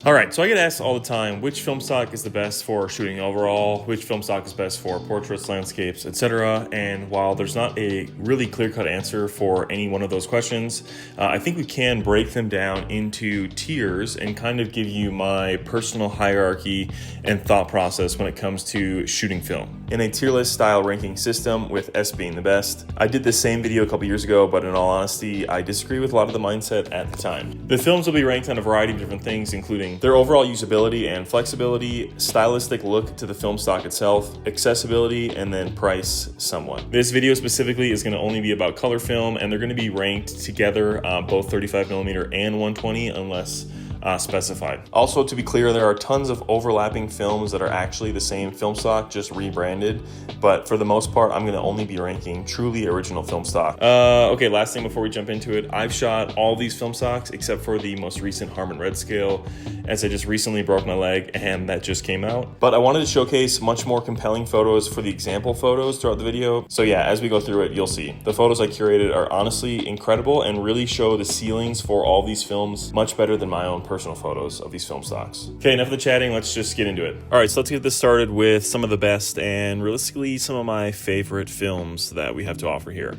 All right, so I get asked all the time, which film stock is the best for shooting overall, which film stock is best for portraits, landscapes, etc. And while there's not a really clear-cut answer for any one of those questions, I think we can break them down into tiers and kind of give you my personal hierarchy and thought process when it comes to shooting film. In a tier list style ranking system, with S being the best. I did this same video a couple years ago, but in all honesty, I disagree with a lot of the mindset at the time. The films will be ranked on a variety of different things, including their overall usability and flexibility, stylistic look to the film stock itself, accessibility, and then price somewhat. This video specifically is going to only be about color film, and they're going to be ranked together, both 35mm and 120 unless specified. Also, to be clear, there are tons of overlapping films that are actually the same film stock, just rebranded, but for the most part, I'm going to only be ranking truly original film stock. Okay, last thing before we jump into it, I've shot all these film stocks except for the most recent Harman red scale, as I just recently broke my leg and that just came out. But I wanted to showcase much more compelling photos for the example photos throughout the video. So yeah, as we go through it, you'll see. The photos I curated are honestly incredible and really show the ceilings for all these films much better than my own personal photos of these film stocks. Okay, enough of the chatting, let's just get into it. All right, so let's get this started with some of the best and realistically some of my favorite films that we have to offer here.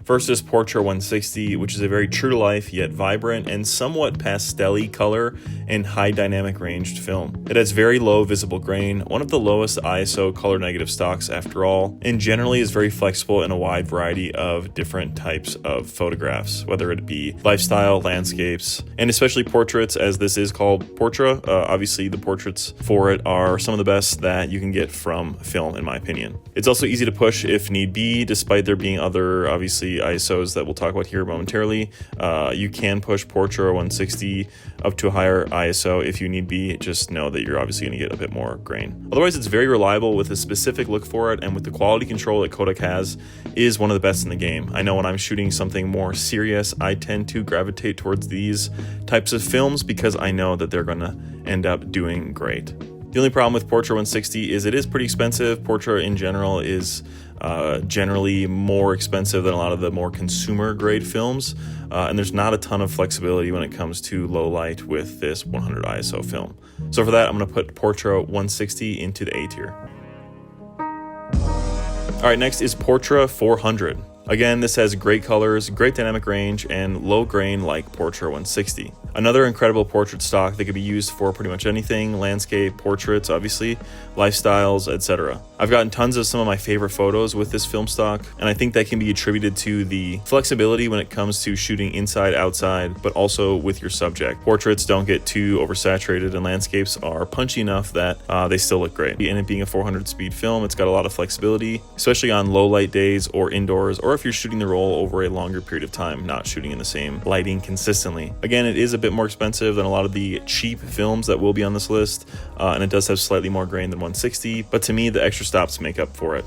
First is Portra 160, which is a very true-to-life yet vibrant and somewhat pastel-y color and high dynamic ranged film. It has very low visible grain, one of the lowest ISO color negative stocks after all, and generally is very flexible in a wide variety of different types of photographs, whether it be lifestyle, landscapes, and especially portraits, as this is called Portra. Obviously, the portraits for it are some of the best that you can get from film, in my opinion. It's also easy to push if need be, despite there being other, obviously, ISOs that we'll talk about here momentarily. You can push Portra 160 up to a higher ISO if you need be. Just know that you're obviously going to get a bit more grain. Otherwise, it's very reliable with a specific look for it, and with the quality control that Kodak has, is one of the best in the game. I know when I'm shooting something more serious, I tend to gravitate towards these types of films because I know that they're going to end up doing great. The only problem with Portra 160 is it is pretty expensive. Portra in general is generally more expensive than a lot of the more consumer grade films, and there's not a ton of flexibility when it comes to low light with this 100 ISO film. So for that, I'm going to put Portra 160 into the A tier. All right, next is Portra 400. Again, this has great colors, great dynamic range, and low grain like Portra 160. Another incredible portrait stock that could be used for pretty much anything, landscape, portraits, obviously, lifestyles, etc. I've gotten tons of some of my favorite photos with this film stock, and I think that can be attributed to the flexibility when it comes to shooting inside, outside, but also with your subject. Portraits don't get too oversaturated, and landscapes are punchy enough that they still look great. And it being a 400 speed film, it's got a lot of flexibility, especially on low light days or indoors, or if you're shooting the roll over a longer period of time, not shooting in the same lighting consistently. Again, it is a bit more expensive than a lot of the cheap films that will be on this list, and it does have slightly more grain than 160, but to me, the extra stops make up for it.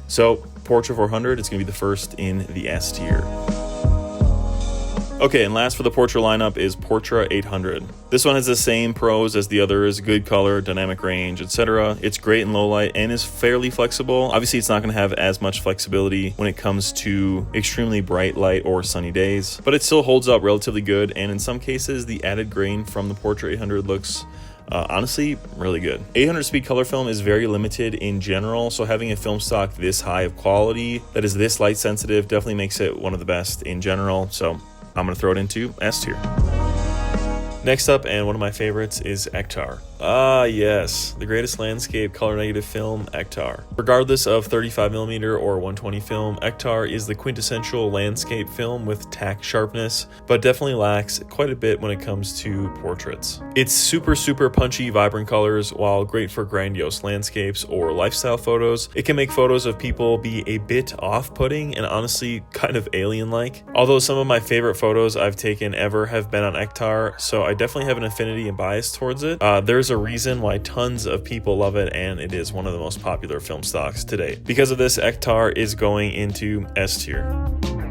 So Portra 400 is going to be the first in the S tier. Okay, and last for the Portra lineup is Portra 800. This one has the same pros as the others: good color, dynamic range, etc. It's great in low light and is fairly flexible. Obviously, it's not going to have as much flexibility when it comes to extremely bright light or sunny days, but it still holds up relatively good, and in some cases, the added grain from the Portra 800 looks honestly really good. 800 speed color film is very limited in general, so having a film stock this high of quality that is this light sensitive definitely makes it one of the best in general, so I'm going to throw it into S tier. Next up, and one of my favorites, is Ektar. Ah yes, the greatest landscape color negative film, Ektar. Regardless of 35mm or 120 film, Ektar is the quintessential landscape film with tack sharpness, but definitely lacks quite a bit when it comes to portraits. It's super punchy, vibrant colors. While great for grandiose landscapes or lifestyle photos, it can make photos of people be a bit off-putting and honestly kind of alien-like. Although some of my favorite photos I've taken ever have been on Ektar, so I definitely have an affinity and bias towards it. There's a reason why tons of people love it, and it is one of the most popular film stocks today. Because of this, Ektar is going into S tier.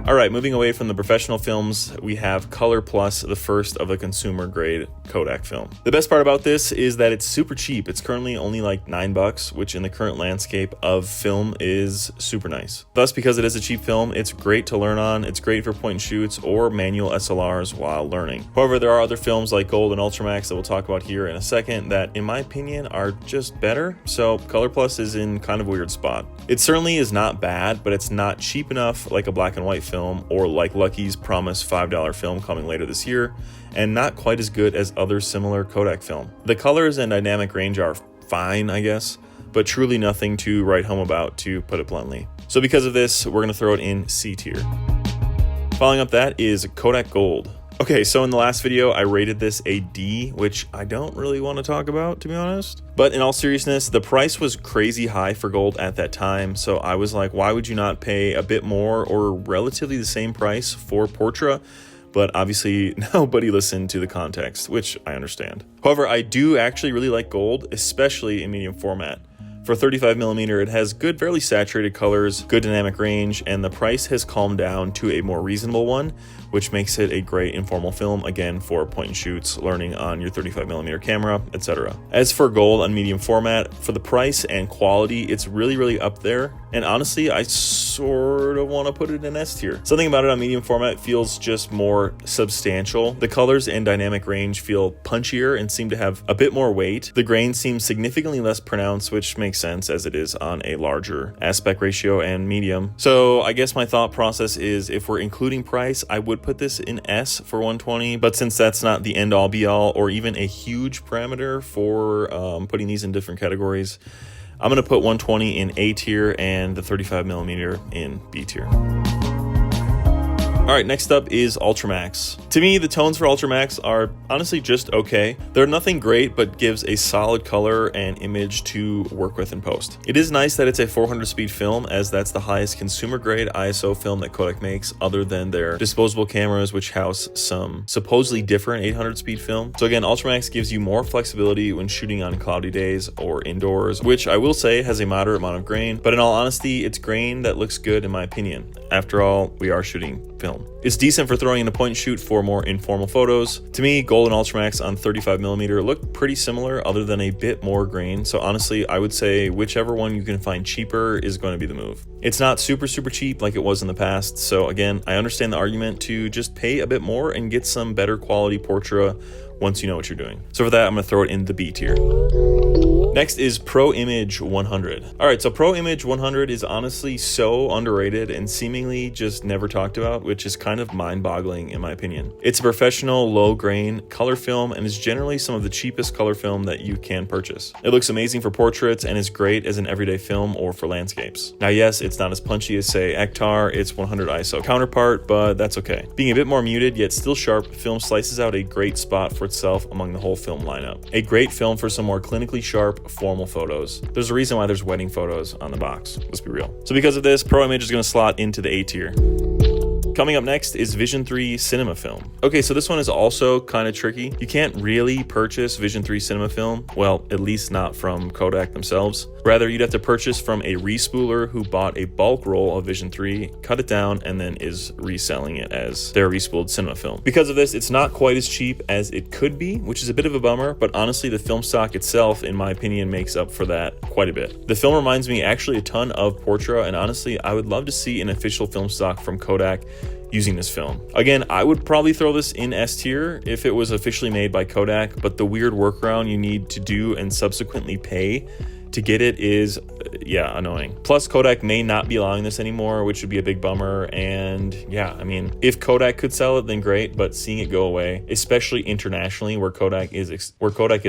All right, moving away from the professional films, we have Color Plus, the first of a consumer grade Kodak film. The best part about this is that it's super cheap. It's currently only like $9, which in the current landscape of film is super nice. Thus, because it is a cheap film, it's great to learn on. It's great for point and shoots or manual SLRs while learning. However, there are other films like Gold and Ultramax that we'll talk about here in a second that, in my opinion, are just better. So Color Plus is in kind of a weird spot. It certainly is not bad, but it's not cheap enough like a black and white film or like Lucky's promised $5 film coming later this year, and not quite as good as other similar Kodak film. The colors and dynamic range are fine, I guess, but truly nothing to write home about, to put it bluntly. So because of this, we're gonna throw it in C tier. Following up that is Kodak Gold. Okay, so in the last video, I rated this a D, which I don't really want to talk about, to be honest. But in all seriousness, the price was crazy high for gold at that time, so I was like, why would you not pay a bit more or relatively the same price for Portra? But obviously nobody listened to the context, which I understand. However, I do actually really like gold, especially in medium format. For 35mm, it has good, fairly saturated colors, good dynamic range, and the price has calmed down to a more reasonable one, which makes it a great informal film, again, for point and shoots, learning on your 35mm camera, etc. As for gold on medium format, for the price and quality, it's really, really up there. And honestly, I sort of want to put it in S tier. Something about it on medium format feels just more substantial. The colors and dynamic range feel punchier and seem to have a bit more weight. The grain seems significantly less pronounced, which makes sense as it is on a larger aspect ratio and medium. So I guess my thought process is, if we're including price, I would put this in S for 120, but since that's not the end all be all or even a huge parameter for putting these in different categories, I'm going to put 120 in A tier and the 35mm in B tier. All right, next up is Ultramax. To me, the tones for Ultramax are honestly just okay. They're nothing great, but gives a solid color and image to work with in post. It is nice that it's a 400 speed film, as that's the highest consumer grade ISO film that Kodak makes, other than their disposable cameras, which house some supposedly different 800 speed film. So again, Ultramax gives you more flexibility when shooting on cloudy days or indoors, which I will say has a moderate amount of grain, but in all honesty, it's grain that looks good in my opinion. After all, we are shooting film. It's decent for throwing in a point and shoot for more informal photos. To me, Gold and Ultramax on 35mm look pretty similar, other than a bit more grain. So honestly, I would say whichever one you can find cheaper is going to be the move. It's not super cheap like it was in the past. So again, I understand the argument to just pay a bit more and get some better quality Portra once you know what you're doing. So for that, I'm gonna throw it in the B tier. Next is Pro Image 100. All right, so Pro Image 100 is honestly so underrated and seemingly just never talked about, which is kind of mind-boggling in my opinion. It's a professional, low-grain color film and is generally some of the cheapest color film that you can purchase. It looks amazing for portraits and is great as an everyday film or for landscapes. Now, yes, it's not as punchy as, say, Ektar, its 100 ISO counterpart, but that's okay. Being a bit more muted yet still sharp, the film slices out a great spot for itself among the whole film lineup. A great film for some more clinically sharp, formal photos. There's a reason why there's wedding photos on the box, let's be real. So because of this, Pro Image is going to slot into the A tier. Coming up next is Vision 3 Cinema Film. Okay, so this one is also kind of tricky. You can't really purchase Vision 3 Cinema Film, well, at least not from Kodak themselves. Rather, you'd have to purchase from a respooler who bought a bulk roll of Vision 3, cut it down, and then is reselling it as their respooled cinema film. Because of this, it's not quite as cheap as it could be, which is a bit of a bummer, but honestly, the film stock itself, in my opinion, makes up for that quite a bit. The film reminds me actually a ton of Portra, and honestly, I would love to see an official film stock from Kodak using this film. Again, I would probably throw this in S tier if it was officially made by Kodak, but the weird workaround you need to do and subsequently pay to get it is, yeah, annoying. Plus, Kodak may not be allowing this anymore, which would be a big bummer. And yeah, I mean, if Kodak could sell it, then great, but seeing it go away, especially internationally where Kodak is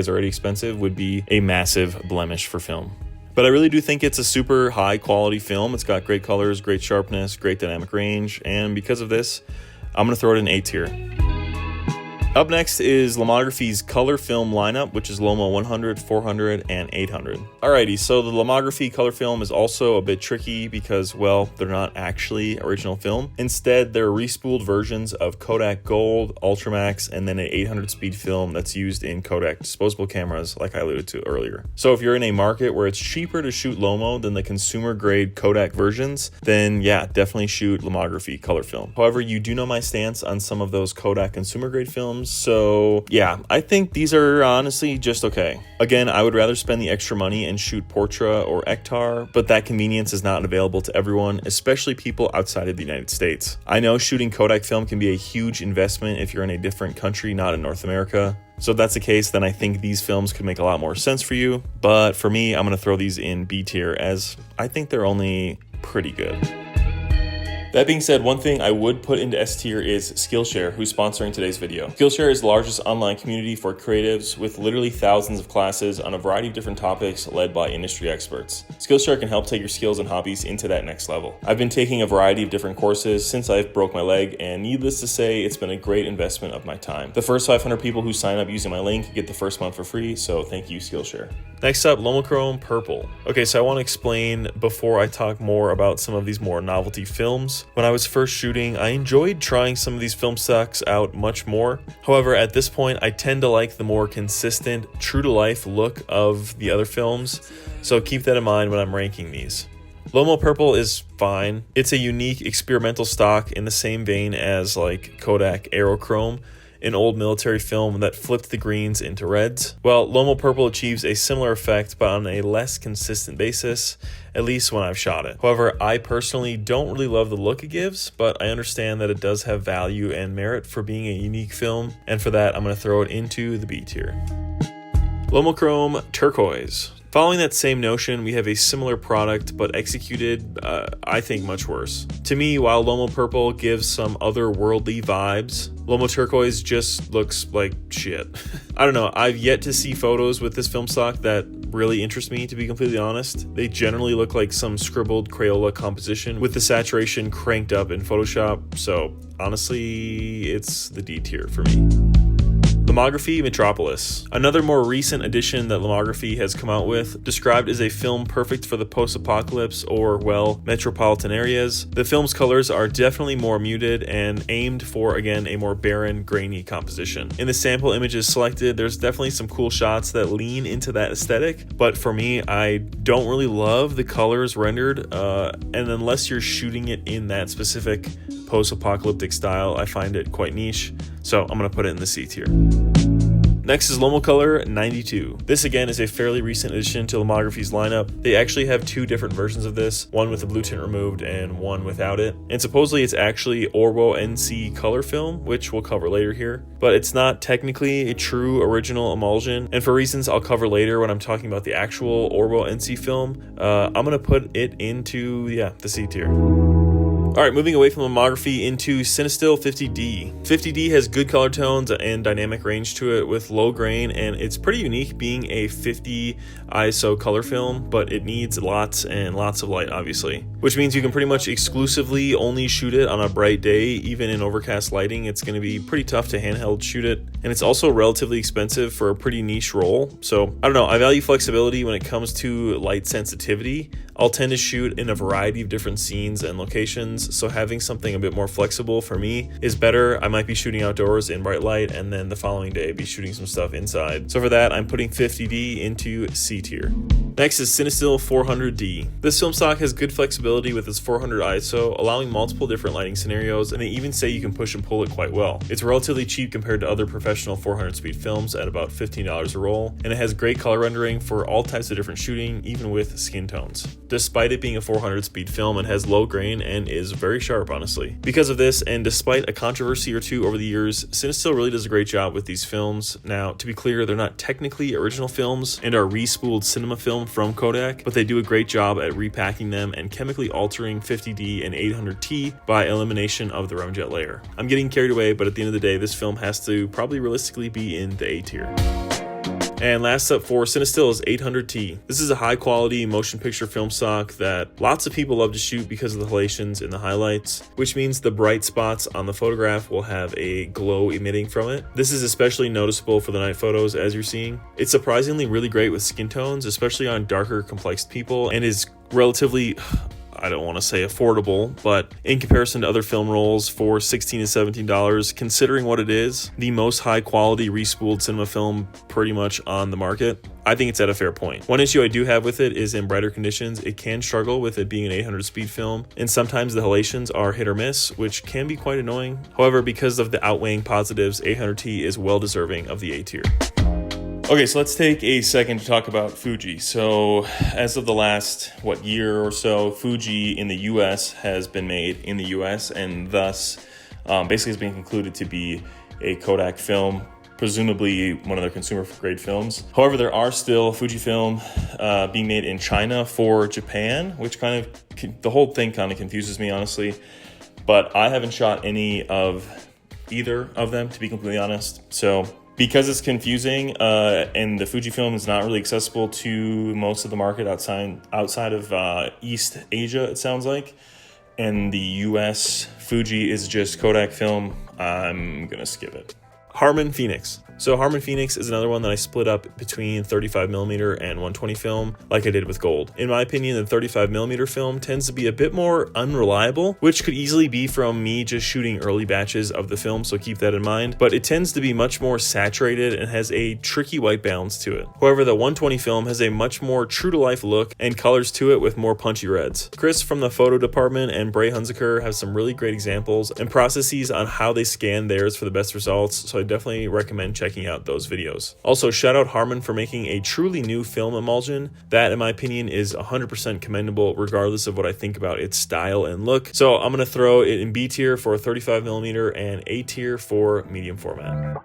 already expensive, would be a massive blemish for film. But I really do think it's a super high quality film. It's got great colors, great sharpness, great dynamic range, and because of this, I'm gonna throw it in A tier. Up next is Lomography's color film lineup, which is Lomo 100, 400, and 800. Alrighty, so the Lomography color film is also a bit tricky because, well, they're not actually original film. Instead, they're respooled versions of Kodak Gold, Ultramax, and then an 800 speed film that's used in Kodak disposable cameras, like I alluded to earlier. So if you're in a market where it's cheaper to shoot Lomo than the consumer grade Kodak versions, then yeah, definitely shoot Lomography color film. However, you do know my stance on some of those Kodak consumer grade films, so yeah, I think these are honestly just okay. Again, I would rather spend the extra money and shoot Portra or Ektar, but that convenience is not available to everyone, especially people outside of the United States. I know shooting Kodak film can be a huge investment if you're in a different country, not in North America. So if that's the case, then I think these films could make a lot more sense for you. But for me, I'm going to throw these in B tier as I think they're only pretty good. That being said, one thing I would put into S tier is Skillshare, who's sponsoring today's video. Skillshare is the largest online community for creatives with literally thousands of classes on a variety of different topics led by industry experts. Skillshare can help take your skills and hobbies into that next level. I've been taking a variety of different courses since I broke my leg, and needless to say, it's been a great investment of my time. The first 500 people who sign up using my link get the first month for free, so thank you, Skillshare. Next up, Lomochrome Purple. Okay, so I want to explain before I talk more about some of these more novelty films. When I was first shooting, I enjoyed trying some of these film stocks out much more. However, at this point, I tend to like the more consistent, true-to-life look of the other films, so keep that in mind when I'm ranking these. Lomo Purple is fine. It's a unique experimental stock in the same vein as like Kodak Aerochrome, an old military film that flipped the greens into reds. Well, Lomo Purple achieves a similar effect, but on a less consistent basis, at least when I've shot it. However, I personally don't really love the look it gives, but I understand that it does have value and merit for being a unique film, and for that, I'm going to throw it into the B tier. Lomochrome Turquoise. Following that same notion, we have a similar product, but executed, I think, much worse. To me, while Lomo Purple gives some otherworldly vibes, Lomo Turquoise just looks like shit. I don't know, I've yet to see photos with this film stock that really interest me, to be completely honest. They generally look like some scribbled Crayola composition with the saturation cranked up in Photoshop, so honestly, it's the D tier for me. Lomography Metropolis. Another more recent addition that Lomography has come out with, described as a film perfect for the post-apocalypse or, well, metropolitan areas. The film's colors are definitely more muted and aimed for, again, a more barren, grainy composition. In the sample images selected, there's definitely some cool shots that lean into that aesthetic, but for me, I don't really love the colors rendered, and unless you're shooting it in that specific post-apocalyptic style, I find it quite niche, so I'm going to put it in the C tier. Next is Lomocolor 92. This again is a fairly recent addition to Lomography's lineup. They actually have two different versions of this, one with the blue tint removed and one without it. And supposedly it's actually ORWO NC color film, which we'll cover later here. But it's not technically a true original emulsion, and for reasons I'll cover later when I'm talking about the actual ORWO NC film, I'm going to put it into, the C tier. Alright, moving away from Lomography into Cinestill 50D. 50D has good color tones and dynamic range to it with low grain, and it's pretty unique being a 50 ISO color film, but it needs lots and lots of light, obviously. Which means you can pretty much exclusively only shoot it on a bright day. Even in overcast lighting, it's going to be pretty tough to handheld shoot it. And it's also relatively expensive for a pretty niche role. So, I don't know, I value flexibility when it comes to light sensitivity. I'll tend to shoot in a variety of different scenes and locations, so having something a bit more flexible for me is better. I might be shooting outdoors in bright light and then the following day be shooting some stuff inside. So for that, I'm putting 50D into C tier. Next is Cinestill 400D. This film stock has good flexibility with its 400 ISO, allowing multiple different lighting scenarios, and they even say you can push and pull it quite well. It's relatively cheap compared to other professional 400 speed films at about $15 a roll, and it has great color rendering for all types of different shooting, even with skin tones. Despite it being a 400 speed film, it has low grain and is very sharp, honestly. Because of this, and despite a controversy or two over the years, Cinestill really does a great job with these films. Now, to be clear, they're not technically original films and are respooled cinema film from Kodak, but they do a great job at repacking them and chemically altering 50D and 800T by elimination of the remjet layer. I'm getting carried away, but at the end of the day, this film has to probably realistically be in the A tier. And last up for Cinestill is 800T. This is a high quality motion picture film stock that lots of people love to shoot because of the halations in the highlights, which means the bright spots on the photograph will have a glow emitting from it. This is especially noticeable for the night photos, as you're seeing. It's surprisingly really great with skin tones, especially on darker, complex people, and is relatively, I don't want to say affordable, but in comparison to other film rolls for $16 to $17, considering what it is, the most high quality respooled cinema film pretty much on the market, I think it's at a fair point. One issue I do have with it is in brighter conditions, it can struggle with it being an 800 speed film, and sometimes the halations are hit or miss, which can be quite annoying. However, because of the outweighing positives, 800T is well deserving of the A tier. Okay, so let's take a second to talk about Fuji. So as of the last, year or so, Fuji in the US has been made in the US, and thus basically has been concluded to be a Kodak film, presumably one of their consumer grade films. However, there are still Fujifilm being made in China for Japan, which kind of, the whole thing kind of confuses me, honestly. But I haven't shot any of either of them, to be completely honest. So because it's confusing and the Fujifilm is not really accessible to most of the market outside of East Asia, it sounds like, and the US Fuji is just Kodak film, I'm gonna skip it. Harman Phoenix. So Harman Phoenix is another one that I split up between 35mm and 120 film like I did with gold. In my opinion, the 35mm film tends to be a bit more unreliable, which could easily be from me just shooting early batches of the film, so keep that in mind, but it tends to be much more saturated and has a tricky white balance to it. However, the 120 film has a much more true to life look and colors to it with more punchy reds. Chris from the photo department and Bray Hunziker have some really great examples and processes on how they scan theirs for the best results, so I definitely recommend checking out those videos. Also, shout out Harman for making a truly new film emulsion. That, in my opinion, is 100% commendable regardless of what I think about its style and look. So I'm going to throw it in B tier for 35mm and A tier for medium format.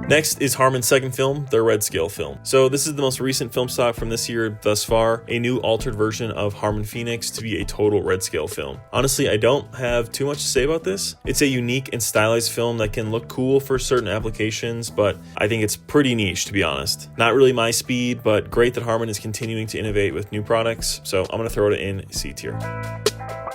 Next is Harman's second film, their red scale film. So this is the most recent film stock from this year thus far, a new altered version of Harman Phoenix to be a total red scale film. Honestly, I don't have too much to say about this. It's a unique and stylized film that can look cool for certain applications, but I think it's pretty niche, to be honest. Not really my speed, but great that Harman is continuing to innovate with new products, so I'm going to throw it in C tier.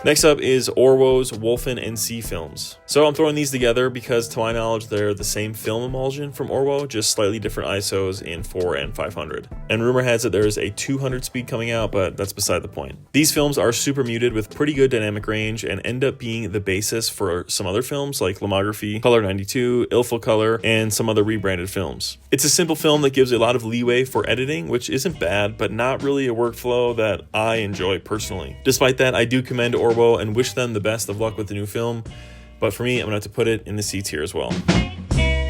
Next up is ORWO's Wolfen NC films. So I'm throwing these together because to my knowledge they're the same film emulsion from ORWO, just slightly different ISOs in 4 and 500. And rumor has it there's a 200 speed coming out, but that's beside the point. These films are super muted with pretty good dynamic range and end up being the basis for some other films like Lomography, Color 92, Ilful Color, and some other rebranded films. It's a simple film that gives a lot of leeway for editing, which isn't bad, but not really a workflow that I enjoy personally. Despite that, I do commend ORWO and wish them the best of luck with the new film, but for me, I'm gonna have to put it in the C tier as well.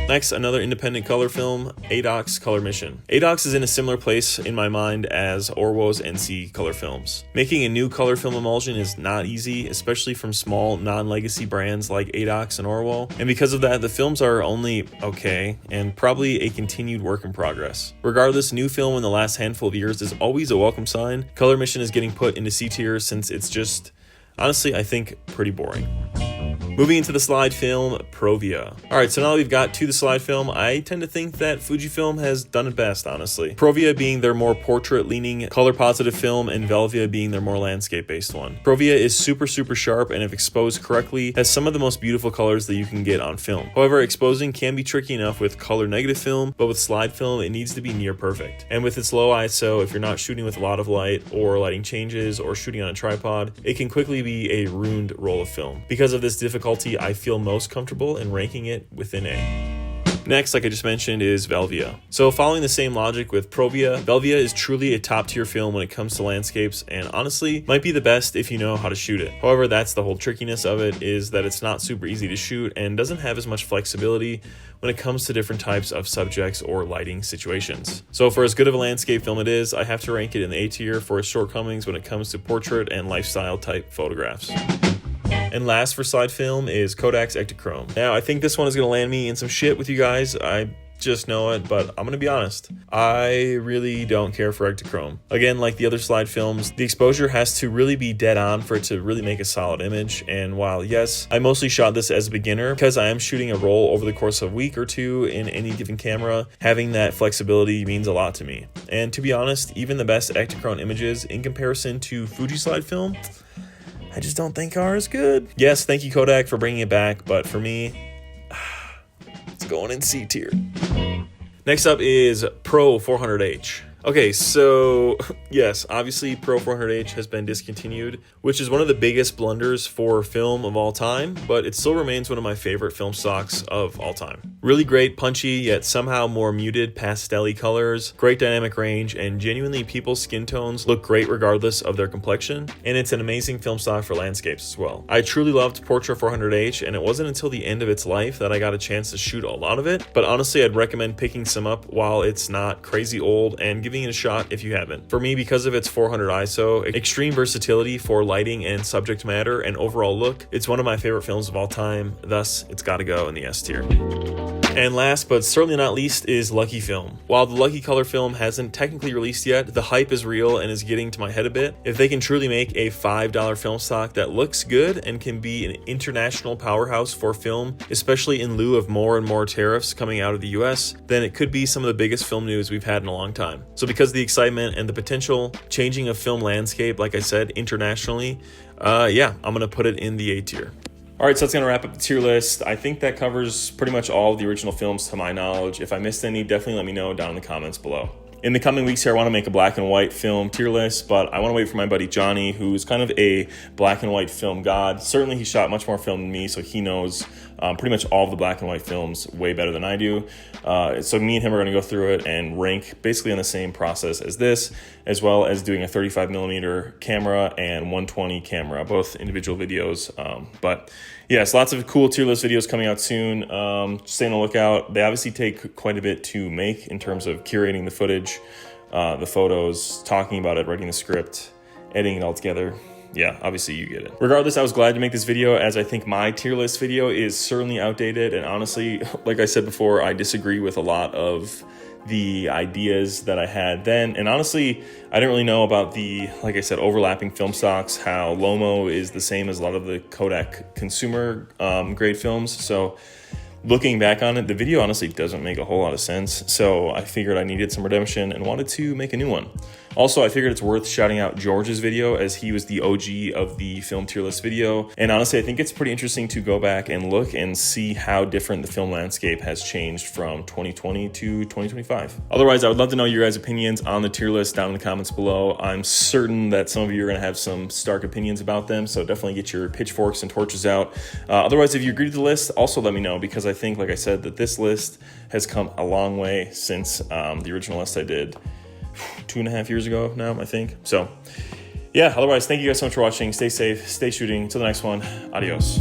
Next, another independent color film, ADOX Color Mission. ADOX is in a similar place in my mind as ORWO's NC color films. Making a new color film emulsion is not easy, especially from small non-legacy brands like ADOX and ORWO, and because of that, the films are only okay and probably a continued work in progress. Regardless, new film in the last handful of years is always a welcome sign. Color Mission is getting put into C tier since it's just, honestly, I think pretty boring. Moving into the slide film, Provia. Alright, so now that we've got to the slide film, I tend to think that Fujifilm has done it best, honestly. Provia being their more portrait-leaning, color-positive film, and Velvia being their more landscape-based one. Provia is super sharp, and if exposed correctly, has some of the most beautiful colors that you can get on film. However, exposing can be tricky enough with color-negative film, but with slide film, it needs to be near perfect. And with its low ISO, if you're not shooting with a lot of light, or lighting changes, or shooting on a tripod, it can quickly be a ruined roll of film. Because of this difficulty, I feel most comfortable in ranking it within A. Next, like I just mentioned, is Velvia. So following the same logic with Provia, Velvia is truly a top tier film when it comes to landscapes and honestly might be the best if you know how to shoot it. However, that's the whole trickiness of it, is that it's not super easy to shoot and doesn't have as much flexibility when it comes to different types of subjects or lighting situations. So for as good of a landscape film it is, I have to rank it in the A tier for its shortcomings when it comes to portrait and lifestyle type photographs. And last for slide film is Kodak's Ektachrome. Now, I think this one is going to land me in some shit with you guys. I just know it, but I'm gonna be honest, I really don't care for Ektachrome. Again, like the other slide films, the exposure has to really be dead on for it to really make a solid image. And while yes, I mostly shot this as a beginner, because I am shooting a roll over the course of a week or two in any given camera, having that flexibility means a lot to me. And to be honest, even the best Ektachrome images in comparison to Fuji slide film, I just don't think are as good. Yes, thank you Kodak for bringing it back, but for me, it's going in C tier. Next up is Pro 400H. Okay, so yes, obviously Pro 400H has been discontinued, which is one of the biggest blunders for film of all time, but it still remains one of my favorite film stocks of all time. Really great, punchy, yet somehow more muted pastel-y colors, great dynamic range, and genuinely people's skin tones look great regardless of their complexion, and it's an amazing film stock for landscapes as well. I truly loved Portra 400H, and it wasn't until the end of its life that I got a chance to shoot a lot of it, but honestly I'd recommend picking some up while it's not crazy old and giving it a shot if you haven't. For me, because of its 400 ISO, extreme versatility for lighting and subject matter, and overall look, it's one of my favorite films of all time, thus it's gotta go in the S tier. And last but certainly not least is Lucky Film. While the Lucky Color film hasn't technically released yet, the hype is real and is getting to my head a bit. If they can truly make a $5 film stock that looks good and can be an international powerhouse for film, especially in lieu of more and more tariffs coming out of the US, then it could be some of the biggest film news we've had in a long time. So because of the excitement and the potential changing of film landscape, like I said, internationally, yeah, I'm gonna put it in the A tier. All right, so that's gonna wrap up the tier list. I think that covers pretty much all of the original films to my knowledge. If I missed any, definitely let me know down in the comments below. In the coming weeks here, I want to make a black and white film tier list, but I want to wait for my buddy Johnny, who's kind of a black and white film god. Certainly he shot much more film than me, so he knows pretty much all of the black and white films way better than I do. So me and him are going to go through it and rank basically on the same process as this, as well as doing a 35mm camera and 120 camera, both individual videos. But yes, lots of cool tier list videos coming out soon. Stay on the lookout. They obviously take quite a bit to make in terms of curating the footage, the photos, talking about it, writing the script, editing it all together. Yeah, obviously you get it. Regardless, I was glad to make this video, as I think my tier list video is certainly outdated, and honestly, like I said before, I disagree with a lot of the ideas that I had then. And honestly, I didn't really know about the, like I said, overlapping film stocks, how Lomo is the same as a lot of the Kodak consumer grade films. So looking back on it, the video honestly doesn't make a whole lot of sense. So I figured I needed some redemption and wanted to make a new one. Also, I figured it's worth shouting out George's video, as he was the OG of the film tier list video. And honestly, I think it's pretty interesting to go back and look and see how different the film landscape has changed from 2020 to 2025. Otherwise, I would love to know your guys' opinions on the tier list down in the comments below. I'm certain that some of you are gonna have some stark opinions about them, so definitely get your pitchforks and torches out. Otherwise, if you agree with the list, also let me know, because I think, like I said, that this list has come a long way since the original list I did 2.5 years ago now, I think. So yeah, otherwise, thank you guys so much for watching. Stay safe, stay shooting. Until the next one, adios.